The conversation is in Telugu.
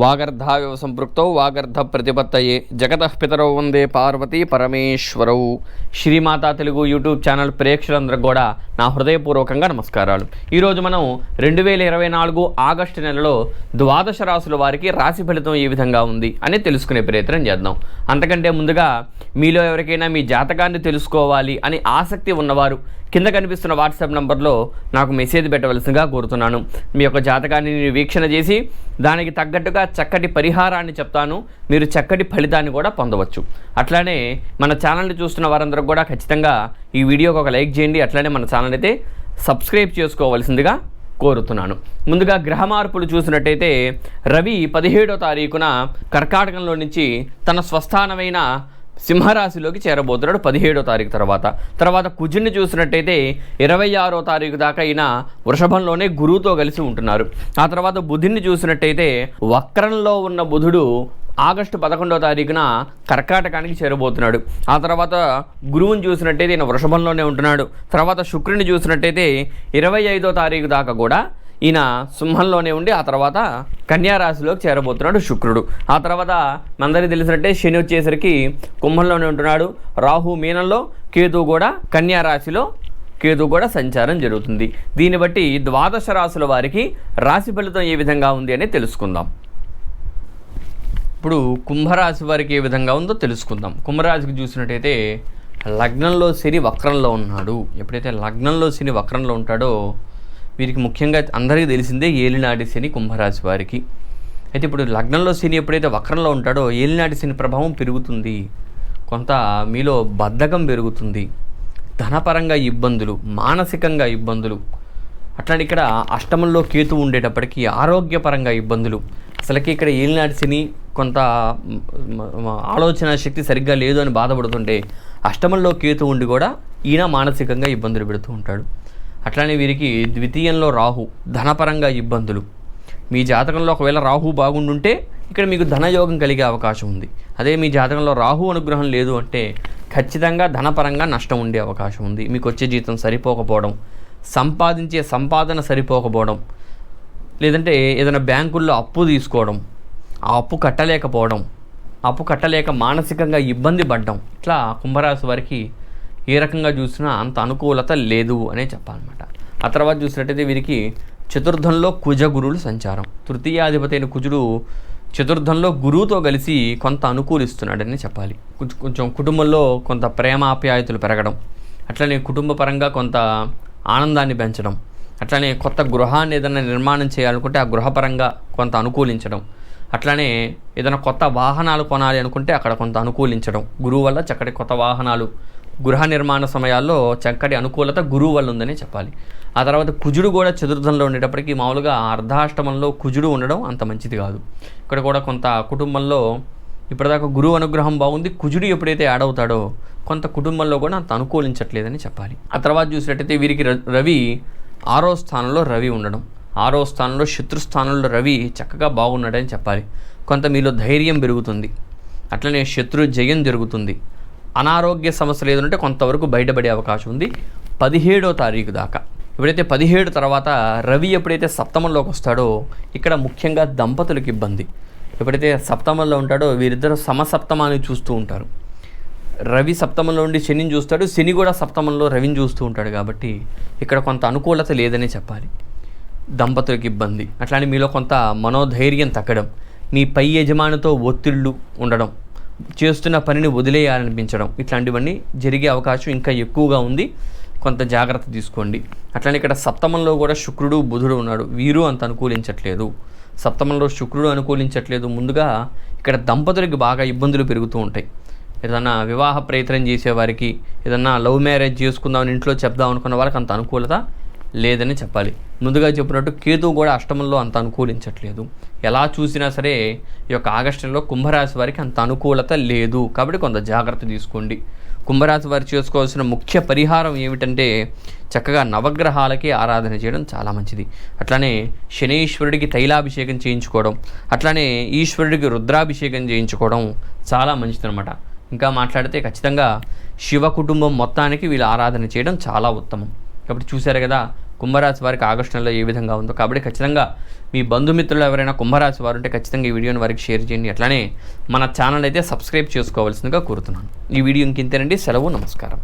వాగర్ధావివ సంపృక్తౌ వాగర్ధ ప్రతిపత్తయే జగతః పితరౌ వందే పార్వతీ పరమేశ్వరౌ. శ్రీమాతా తెలుగు యూట్యూబ్ ఛానల్ ప్రేక్షకులందరికీ కూడా నా హృదయపూర్వకంగా నమస్కారాలు. ఈరోజు మనం 2024 ఆగస్టు నెలలో ద్వాదశ రాశుల వారికి రాశి ఫలితం ఏ విధంగా ఉంది అని తెలుసుకునే ప్రయత్నం చేద్దాం. అంతకంటే ముందుగా మీలో ఎవరికైనా మీ జాతకాన్ని తెలుసుకోవాలి అని ఆసక్తి ఉన్నవారు కింద కనిపిస్తున్న వాట్సాప్ నంబర్లో నాకు మెసేజ్ పెట్టవలసిందిగా కోరుతున్నాను. మీ యొక్క జాతకాన్ని వీక్షణ చేసి దానికి తగ్గట్టుగా చక్కటి పరిహారాన్ని చెప్తాను. మీరు చక్కటి ఫలితాన్ని కూడా పొందవచ్చు. అట్లానే మన ఛానల్ని చూస్తున్న వారందరూ కూడా ఖచ్చితంగా ఈ వీడియోకి ఒక లైక్ చేయండి. అట్లానే మన ఛానల్ అయితే సబ్స్క్రైబ్ చేసుకోవాల్సిందిగా కోరుతున్నాను. ముందుగా గ్రహ మార్పులు చూసినట్టయితే రవి 17వ తారీఖున కర్కాటకంలో నుంచి తన స్వస్థానమైన సింహరాశిలోకి చేరబోతున్నాడు 17వ తారీఖు తర్వాత కుజుని చూసినట్టయితే 26వ తారీఖు దాకా ఈయన వృషభంలోనే గురువుతో కలిసి ఉంటున్నారు. ఆ తర్వాత బుధుడిని చూసినట్టయితే వక్రంలో ఉన్న బుధుడు ఆగస్టు 11వ తారీఖున కర్కాటకానికి చేరబోతున్నాడు. ఆ తర్వాత గురువుని చూసినట్టయితే ఈయన వృషభంలోనే ఉంటున్నాడు. తర్వాత శుక్రుని చూసినట్టయితే 25వ తారీఖు దాకా కూడా ఈయన సింహంలోనే ఉండి ఆ తర్వాత కన్యారాశిలోకి చేరబోతున్నాడు శుక్రుడు. ఆ తర్వాత మనందరికీ తెలిసినట్టే శని వచ్చేసరికి కుంభంలోనే ఉంటున్నాడు. రాహు మీనంలో, కేతు కూడా కన్యారాశిలో కేతు కూడా సంచారం జరుగుతుంది. దీన్ని బట్టి ద్వాదశ రాశుల వారికి రాశి ఫలితం ఏ విధంగా ఉంది అని తెలుసుకుందాం. ఇప్పుడు కుంభరాశి వారికి ఏ విధంగా ఉందో తెలుసుకుందాం. కుంభరాశికి చూసినట్టయితే లగ్నంలో శని వక్రంలో ఉన్నాడు. ఎప్పుడైతే లగ్నంలో శని వక్రంలో ఉంటాడో వీరికి ముఖ్యంగా అందరికీ తెలిసిందే ఏలినాటి శని కుంభరాశి వారికి. అయితే ఇప్పుడు లగ్నంలో శని ఎప్పుడైతే వక్రంలో ఉంటాడో ఏలినాటి శని ప్రభావం పెరుగుతుంది. కొంత మీలో బద్ధకం పెరుగుతుంది, ధనపరంగా ఇబ్బందులు, మానసికంగా ఇబ్బందులు. అట్లాంటి ఇక్కడ అష్టమంలో కేతు ఉండేటప్పటికీ ఆరోగ్యపరంగా ఇబ్బందులు. అసలుకి ఇక్కడ ఏలినాటి శని కొంత ఆలోచన శక్తి సరిగ్గా లేదు అని బాధపడుతుంటే అష్టమంలో కేతు ఉండి కూడా ఈయన మానసికంగా ఇబ్బందులు పెడుతూ ఉంటాడు. అట్లానే వీరికి ద్వితీయంలో రాహు, ధనపరంగా ఇబ్బందులు. మీ జాతకంలో ఒకవేళ రాహు బాగుండుంటే ఇక్కడ మీకు ధనయోగం కలిగే అవకాశం ఉంది. అదే మీ జాతకంలో రాహు అనుగ్రహం లేదు అంటే ఖచ్చితంగా ధనపరంగా నష్టం ఉండే అవకాశం ఉంది. మీకు వచ్చే జీతం సరిపోకపోవడం, సంపాదించే సంపాదన సరిపోకపోవడం, లేదంటే ఏదైనా బ్యాంకుల్లో అప్పు తీసుకోవడం, ఆ అప్పు కట్టలేకపోవడం, అప్పు కట్టలేక మానసికంగా ఇబ్బంది పడడం, ఇట్లా కుంభరాశి వారికి ఏ రకంగా చూసినా అంత అనుకూలత లేదు అనే చెప్పాలన్నమాట. ఆ తర్వాత చూసినట్టయితే వీరికి చతుర్థంలో కుజ గురువులు సంచారం. తృతీయాధిపతి అయిన కుజుడు చతుర్థంలో గురువుతో కలిసి కొంత అనుకూలిస్తున్నాడని చెప్పాలి. కొంచెం కుటుంబంలో కొంత ప్రేమాప్యాయతలు పెరగడం, అట్లనే కుటుంబ పరంగా కొంత ఆనందాన్ని పెంచడం, అట్లనే కొత్త గృహాన్ని ఏదైనా నిర్మాణం చేయాలనుకుంటే ఆ గృహపరంగా కొంత అనుకూలించడం, అట్లానే ఏదైనా కొత్త వాహనాలు కొనాలి అనుకుంటే అక్కడ కొంత అనుకూలించడం. గురువు వల్ల చక్కటి కొత్త వాహనాలు, గృహ నిర్మాణ సమయాల్లో చక్కటి అనుకూలత గురువు వల్ల ఉందని చెప్పాలి. ఆ తర్వాత కుజుడు కూడా చతుర్థంలో ఉండేటప్పటికీ మామూలుగా అర్ధాష్టమంలో కుజుడు ఉండడం అంత మంచిది కాదు. ఇక్కడ కూడా కొంత కుటుంబంలో ఇప్పటిదాకా గురువు అనుగ్రహం బాగుంది, కుజుడు ఎప్పుడైతే యాడ్ అవుతాడో కొంత కుటుంబంలో కూడా అంత అనుకూలించట్లేదని చెప్పాలి. ఆ తర్వాత చూసినట్టయితే వీరికి రవి 6వ స్థానంలో రవి ఉండడం, 6వ స్థానంలో శత్రుస్థానంలో రవి చక్కగా బాగున్నాడని చెప్పాలి. కొంత మీలో ధైర్యం పెరుగుతుంది, అట్లనే శత్రు జయం జరుగుతుంది. అనారోగ్య సమస్యలు ఏదంటే కొంతవరకు బయటపడే అవకాశం ఉంది 17వ తారీఖు దాకా. ఎప్పుడైతే 17 తర్వాత రవి ఎప్పుడైతే సప్తమంలోకి వస్తాడో ఇక్కడ ముఖ్యంగా దంపతులకు ఇబ్బంది. ఎప్పుడైతే సప్తమంలో ఉంటాడో వీరిద్దరూ సమసప్తమాన్ని చూస్తూ ఉంటారు. రవి సప్తమంలో ఉండి శనిని చూస్తాడు, శని కూడా సప్తమంలో రవిని చూస్తూ ఉంటాడు. కాబట్టి ఇక్కడ కొంత అనుకూలత లేదనే చెప్పాలి. దంపతులకు ఇబ్బంది, అట్లానే మీలో కొంత మనోధైర్యం తగ్గడం, మీ పై యజమానితో ఒత్తిళ్ళు ఉండడం, చేస్తున్న పనిని వదిలేయాలనిపించడం, ఇట్లాంటివన్నీ జరిగే అవకాశం ఇంకా ఎక్కువగా ఉంది. కొంత జాగ్రత్త తీసుకోండి. అట్లనే ఇక్కడ సప్తమంలో కూడా శుక్రుడు బుధుడు ఉన్నాడు, వీరు అంత అనుకూలించట్లేదు. సప్తమంలో శుక్రుడు అనుకూలించట్లేదు. ముందుగా ఇక్కడ దంపతులకి బాగా ఇబ్బందులు పెరుగుతూ ఉంటాయి. ఏదన్నా వివాహ ప్రయత్నం చేసేవారికి, ఏదన్నా లవ్ మ్యారేజ్ చేసుకుందామని ఇంట్లో చెప్దాం అనుకున్న వాళ్ళకి అంత అనుకూలత లేదని చెప్పాలి. ముందుగా చెప్పినట్టు కేతువు కూడా అష్టమంలో అంత అనుకూలించట్లేదు. ఎలా చూసినా సరే ఈ యొక్క ఆగస్టులో కుంభరాశి వారికి అంత అనుకూలత లేదు. కాబట్టి కొంత జాగ్రత్త తీసుకోండి. కుంభరాశి వారు చేసుకోవాల్సిన ముఖ్య పరిహారం ఏమిటంటే చక్కగా నవగ్రహాలకి ఆరాధన చేయడం చాలా మంచిది. అట్లానే శనీశ్వరుడికి తైలాభిషేకం చేయించుకోవడం, అట్లానే ఈశ్వరుడికి రుద్రాభిషేకం చేయించుకోవడం చాలా మంచిదన్నమాట. ఇంకా మాట్లాడితే ఖచ్చితంగా శివ కుటుంబం మొత్తానికి వీళ్ళు ఆరాధన చేయడం చాలా ఉత్తమం. కాబట్టి చూశారు కదా, కుంభరాశి వారికి ఆగస్టు నెలలో ఏ విధంగా ఉందో. కాబట్టి ఖచ్చితంగా మీ బంధుమిత్రులు ఎవరైనా కుంభరాశి వారు ఉంటే ఖచ్చితంగా ఈ వీడియోని వారికి షేర్ చేయండి. అట్లానే మన ఛానల్ అయితే సబ్స్క్రైబ్ చేసుకోవాల్సిందిగా కోరుతున్నాను. ఈ వీడియో ఇంకింతేనండి. సెలవు, నమస్కారం.